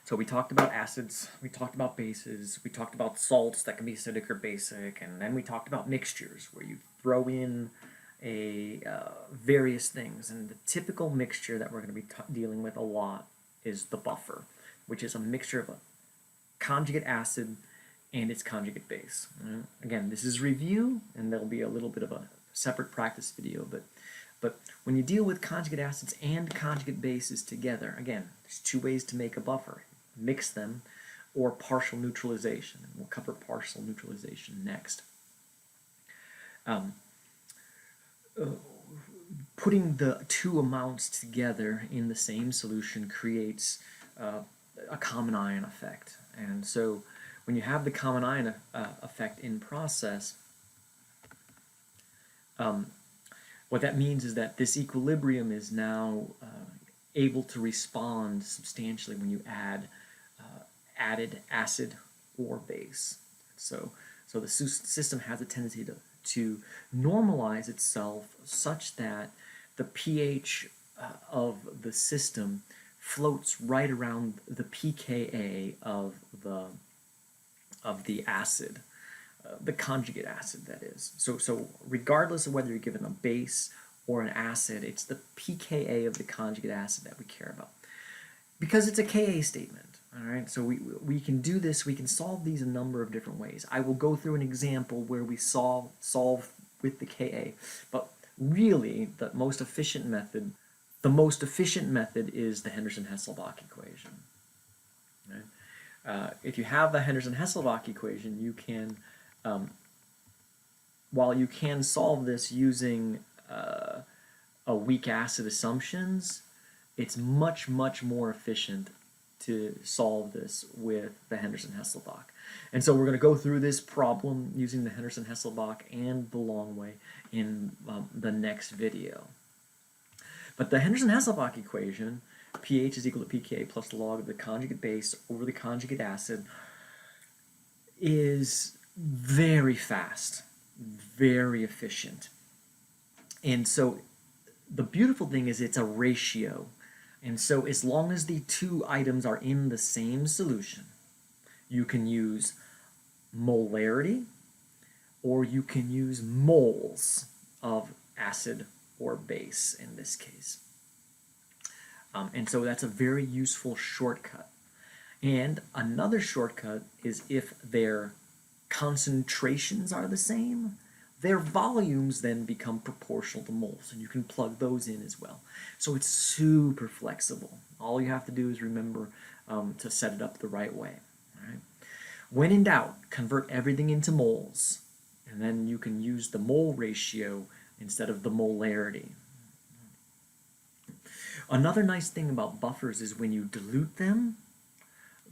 So we talked about acids, we talked about bases, we talked about salts that can be acidic or basic, and then we talked about mixtures where you throw in various things. And the typical mixture that we're going to be dealing with a lot is the buffer, which is a mixture of a conjugate acid and its conjugate base. Again, this is review, and there'll be a little bit of a separate practice video, but when you deal with conjugate acids and conjugate bases together, again, there's two ways to make a buffer. Mix them, or partial neutralization. And we'll cover partial neutralization next. Putting the two amounts together in the same solution creates a common ion effect. And so when you have the common ion effect in process, what that means is that this equilibrium is now able to respond substantially when you add added acid or base. So the system has a tendency to normalize itself such that the pH of the system floats right around the pKa of the acid, the conjugate acid, that is. So regardless of whether you're given a base or an acid, it's the pKa of the conjugate acid that we care about, because it's a Ka statement. All right, so we can do this. We can solve these a number of different ways. I will go through an example where we solve with the Ka, but really the most efficient method is the Henderson-Hasselbalch equation. Right? If you have the Henderson-Hasselbalch equation, you can, while you can solve this using a weak acid assumptions, it's much more efficient to solve this with the Henderson-Hasselbalch. And so we're going to go through this problem using the Henderson-Hasselbalch and the long way in the next video. But the Henderson-Hasselbalch equation, pH is equal to pKa plus the log of the conjugate base over the conjugate acid, is very fast, very efficient. And so the beautiful thing is it's a ratio. And so as long as the two items are in the same solution, you can use molarity or you can use moles of acid or base in this case. And so that's a very useful shortcut. And another shortcut is if their concentrations are the same, their volumes then become proportional to moles, and you can plug those in as well. So it's super flexible. All you have to do is remember to set it up the right way. All right? When in doubt, convert everything into moles, and then you can use the mole ratio instead of the molarity. Another nice thing about buffers is when you dilute them,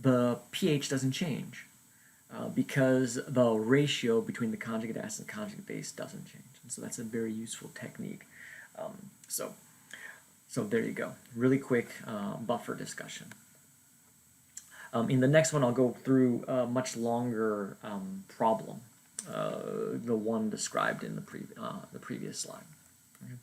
the pH doesn't change. Because the ratio between the conjugate acid and conjugate base doesn't change. And so that's a very useful technique. So there you go. Really quick buffer discussion. In the next one, I'll go through a much longer problem, the one described in the previous slide. Okay.